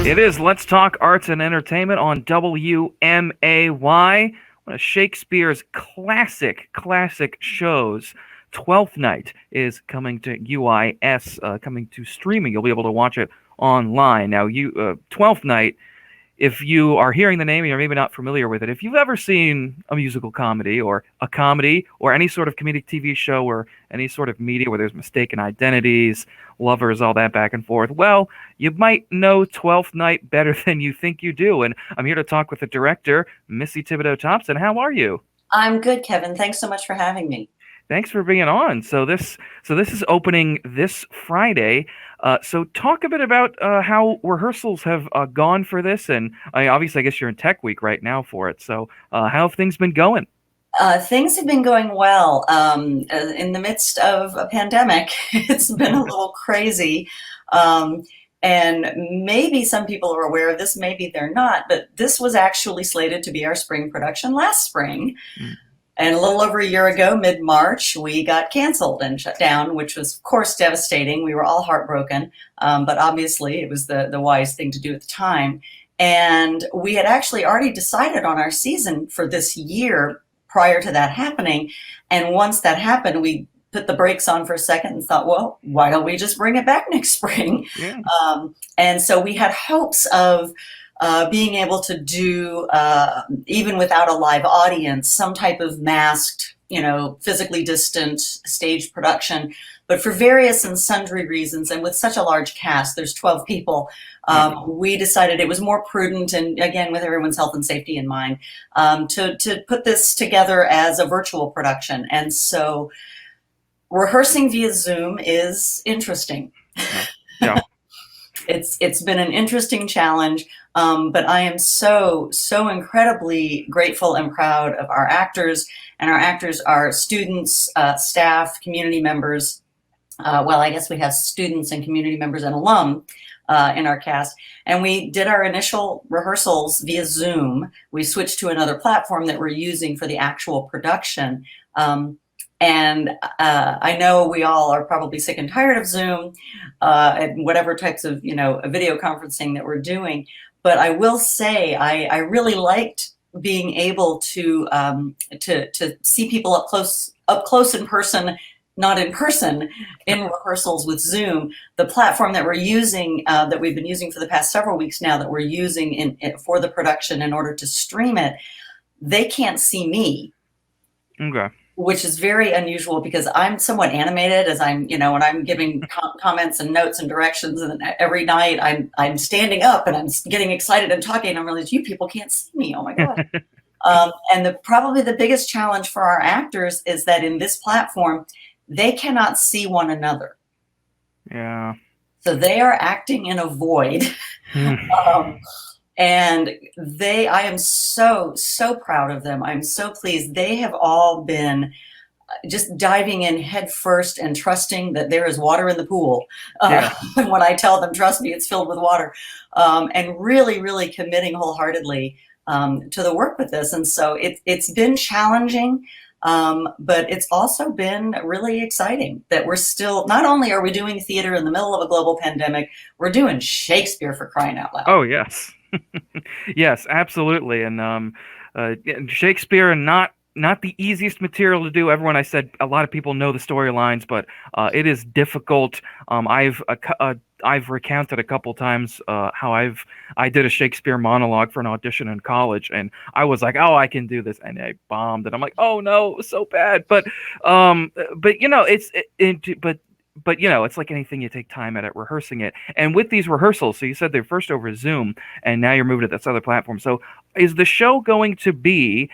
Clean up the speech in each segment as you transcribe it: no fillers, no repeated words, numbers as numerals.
It is Let's Talk Arts and Entertainment on WMAY. One of Shakespeare's classic shows. Twelfth Night is coming to UIS, coming to streaming. You'll be able to watch it online. Now, Twelfth Night, if you are hearing the name and you're maybe not familiar with it, if you've ever seen a musical comedy or a comedy or any sort of comedic TV show or any sort of media where there's mistaken identities, lovers, all that back and forth, well, you might know Twelfth Night better than you think you do. And I'm here to talk with the director, Missy Thibodeaux-Thompson. How are you? I'm good, Kevin. Thanks so much for having me. Thanks for being on. So this is opening this Friday. So talk a bit about how rehearsals have gone for this, and obviously I guess you're in Tech Week right now for it. So how have things been going? Things have been going well. In the midst of a pandemic, it's been a little crazy. And maybe some people are aware of this, maybe they're not, but this was actually slated to be our spring production last spring. And a little over a year ago, mid-March, we got canceled and shut down, which was, of course, devastating. We were all heartbroken, but obviously it was the wise thing to do at the time. And we had actually already decided on our season for this year prior to that happening. And once that happened, we put the brakes on for a second and thought, well, why don't we just bring it back next spring? Yeah. And so we had hopes of being able to do, even without a live audience, some type of masked, physically distant stage production. But for various and sundry reasons, and with such a large cast, there's 12 people, we decided it was more prudent, and again, with everyone's health and safety in mind, to put this together as a virtual production. And so rehearsing via Zoom is interesting. Yeah. It's been an interesting challenge, but I am so incredibly grateful and proud of our actors, and our actors are students, staff, community members. Well, I guess we have students and community members and alum in our cast. And we did our initial rehearsals via Zoom. We switched to another platform that we're using for the actual production. And I know we all are probably sick and tired of Zoom and whatever types of, video conferencing that we're doing. But I will say I really liked being able to see people up close in person, not in person, in rehearsals with Zoom. The platform that we're using, that we've been using for the past several weeks now, that we're using for the production in order to stream it, they can't see me. Okay. Which is very unusual because I'm somewhat animated as I'm, when I'm giving comments and notes and directions, and every night I'm standing up and I'm getting excited and talking, and I'm realizing you people can't see me. Oh my God. And probably the biggest challenge for our actors is that in this platform, they cannot see one another. Yeah. So they are acting in a void. And I am so proud of them. I'm so pleased. They have all been just diving in head first and trusting that there is water in the pool. And when I tell them, trust me, it's filled with water, and really committing wholeheartedly to the work with this. And so it's been challenging, but it's also been really exciting that we're still, not only are we doing theater in the middle of a global pandemic, we're doing Shakespeare, for crying out loud. Oh, yes. Yes, absolutely. And Shakespeare, not the easiest material to do. I said a lot of people know the storylines, but it is difficult. I've recounted a couple times how I did a Shakespeare monologue for an audition in college, and I was like, oh, I can do this, and I bombed, and I'm like, oh no, it was so bad. But it's like anything, you take time at it, rehearsing it. And with these rehearsals, so you said they're first over Zoom, and now you're moving to this other platform. So is the show going to be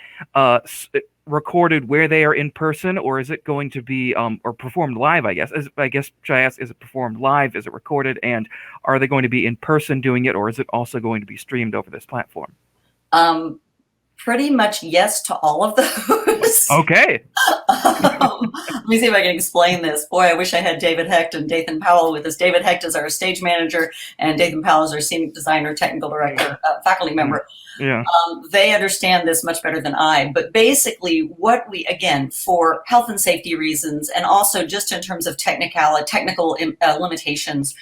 recorded where they are in person, or is it going to be or performed live, I guess? Should I ask, is it performed live? Is it recorded? And are they going to be in person doing it, or is it also going to be streamed over this platform? Pretty much yes to all of those. Okay. Let me see if I can explain this. Boy, I wish I had David Hecht and Dathan Powell with us. David Hecht is our stage manager, and Dathan Powell is our scenic designer, technical director, faculty member. Yeah. They understand this much better than I. But basically, what we, again, for health and safety reasons, and also just in terms of technical limitations,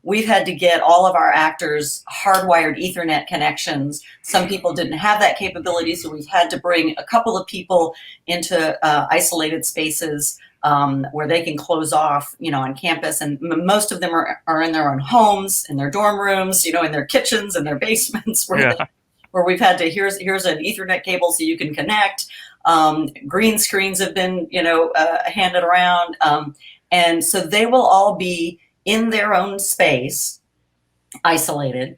we've had to get all of our actors hardwired Ethernet connections. Some people didn't have that capability, so we've had to bring a couple of people into isolated spaces where they can close off, on campus. And most of them are in their own homes, in their dorm rooms, in their kitchens and their basements, where we've had to, here's an Ethernet cable so you can connect. Green screens have been, handed around. And so they will all be in their own space, isolated.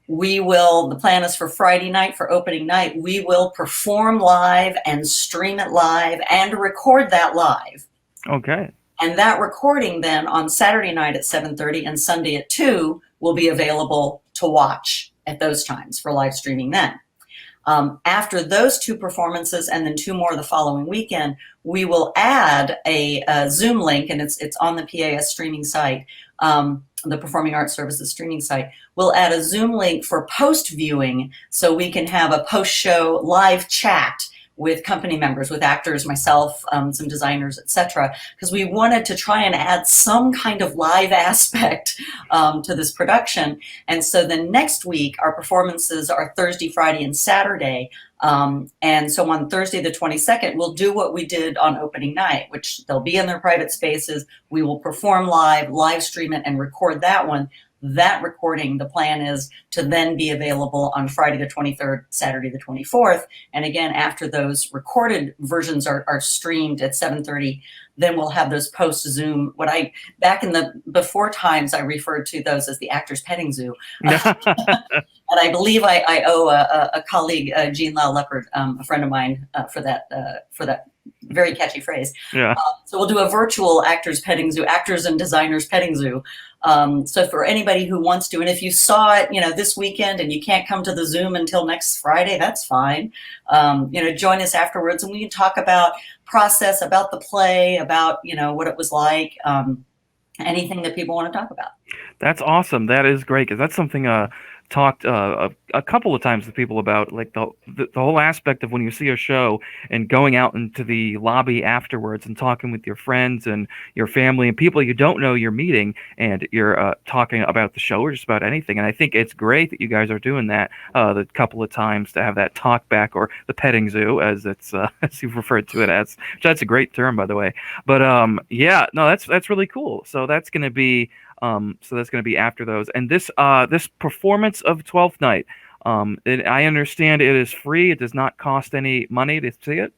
The plan is for Friday night, for opening night, we will perform live and stream it live and record that live. Okay. And that recording then on Saturday night at 7:30 and Sunday at 2 will be available to watch at those times for live streaming then. After those two performances and then two more the following weekend, we will add a Zoom link, and it's on the PAS streaming site, the Performing Arts Services streaming site. We'll add a Zoom link for post-viewing so we can have a post-show live chat with company members, with actors, myself, some designers, etc., because we wanted to try and add some kind of live aspect to this production. And so then next week, our performances are Thursday, Friday, and Saturday. And so on Thursday, the 22nd, we'll do what we did on opening night, which they'll be in their private spaces. We will perform live stream it, and record that one. That recording, the plan is to then be available on Friday the 23rd, Saturday the 24th. And again, after those recorded versions are streamed at 7:30, then we'll have those post-Zoom, back in the before times, I referred to those as the actors petting zoo. And I believe I owe a colleague, Jean Lau Leopard, a friend of mine, for that very catchy phrase. Yeah. So we'll do a virtual actors petting zoo, actors and designers petting zoo. So for anybody who wants to, and if you saw it, this weekend and you can't come to the Zoom until next Friday, that's fine. Join us afterwards and we can talk about process, about the play, about, what it was like, anything that people want to talk about. That's awesome. That is great, because that's something talked a couple of times with people about, like the whole aspect of when you see a show and going out into the lobby afterwards and talking with your friends and your family and people you don't know you're meeting, and you're talking about the show or just about anything. And I think it's great that you guys are doing that the couple of times, to have that talk back, or the petting zoo, as it's as you've referred to it as. That's a great term, by the way. But yeah, no, that's really cool. So that's going to be after those. And this performance of Twelfth Night, I understand it is free. It does not cost any money to see it.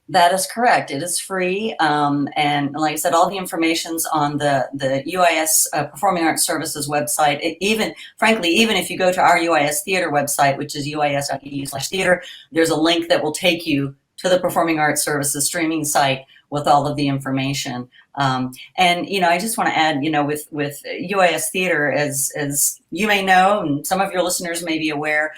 That is correct. It is free. And like I said, all the information's on the UIS Performing Arts Services website. Even if you go to our UIS Theatre website, which is uis.edu/theater, there's a link that will take you to the Performing Arts Services streaming site with all of the information. And, I just want to add, with UIS Theatre, as you may know, and some of your listeners may be aware,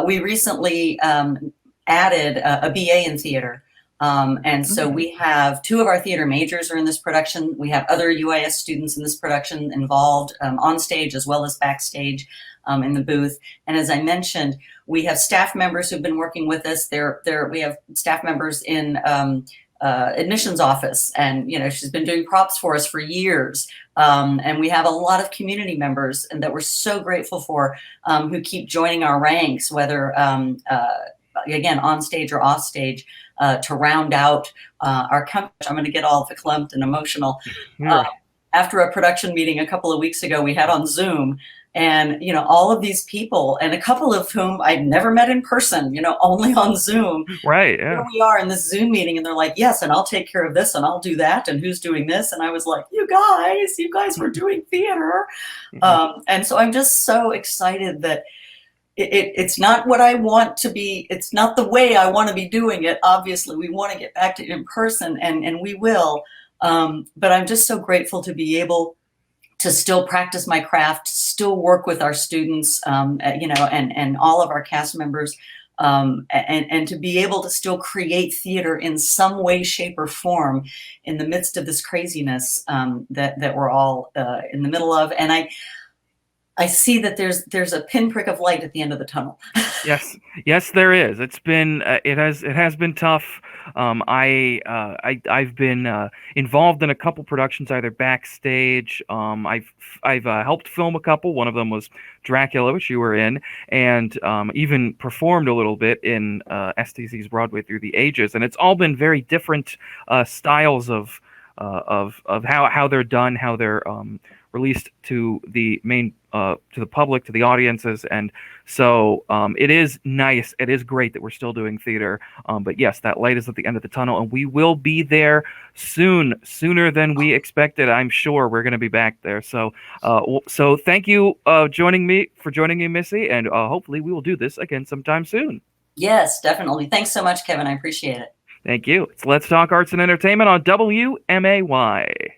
we recently added a BA in theater. And so we have two of our theater majors are in this production. We have other UIS students in this production involved on stage as well as backstage in the booth. And as I mentioned, we have staff members who've been working with us. We have staff members in admissions office, and she's been doing props for us for years, and we have a lot of community members and that we're so grateful for, who keep joining our ranks, whether again on stage or off stage, to round out our company. I'm going to get all verklempt and emotional. After a production meeting a couple of weeks ago we had on Zoom, and all of these people, and a couple of whom I'd never met in person, only on Zoom. Right. Yeah. Here we are in this Zoom meeting, and they're like, "Yes, and I'll take care of this, and I'll do that, and who's doing this?" And I was like, "You guys were doing theater," and so I'm just so excited that it's not what I want to be. It's not the way I want to be doing it. Obviously, we want to get back to in person, and we will. But I'm just so grateful to be able to still practice my craft, still work with our students, and all of our cast members, and to be able to still create theater in some way, shape, or form in the midst of this craziness that we're all in the middle of. And I see that there's a pinprick of light at the end of the tunnel. Yes, there is. It's been it has been tough. I've been involved in a couple productions, either backstage. I've helped film a couple. One of them was Dracula, which you were in, and even performed a little bit in STC's Broadway Through the Ages. And it's all been very different styles of how they're done, how they're released to the main to the public, to the audiences. And so it is nice, it is great that we're still doing theater, but yes, that light is at the end of the tunnel, and we will be there sooner than we expected. I'm sure we're going to be back there. So so thank you joining me, Missy, and hopefully we will do this again sometime soon. Yes, definitely. Thanks so much, Kevin. I appreciate it. Thank you. It's Let's Talk Arts and Entertainment on WMAY.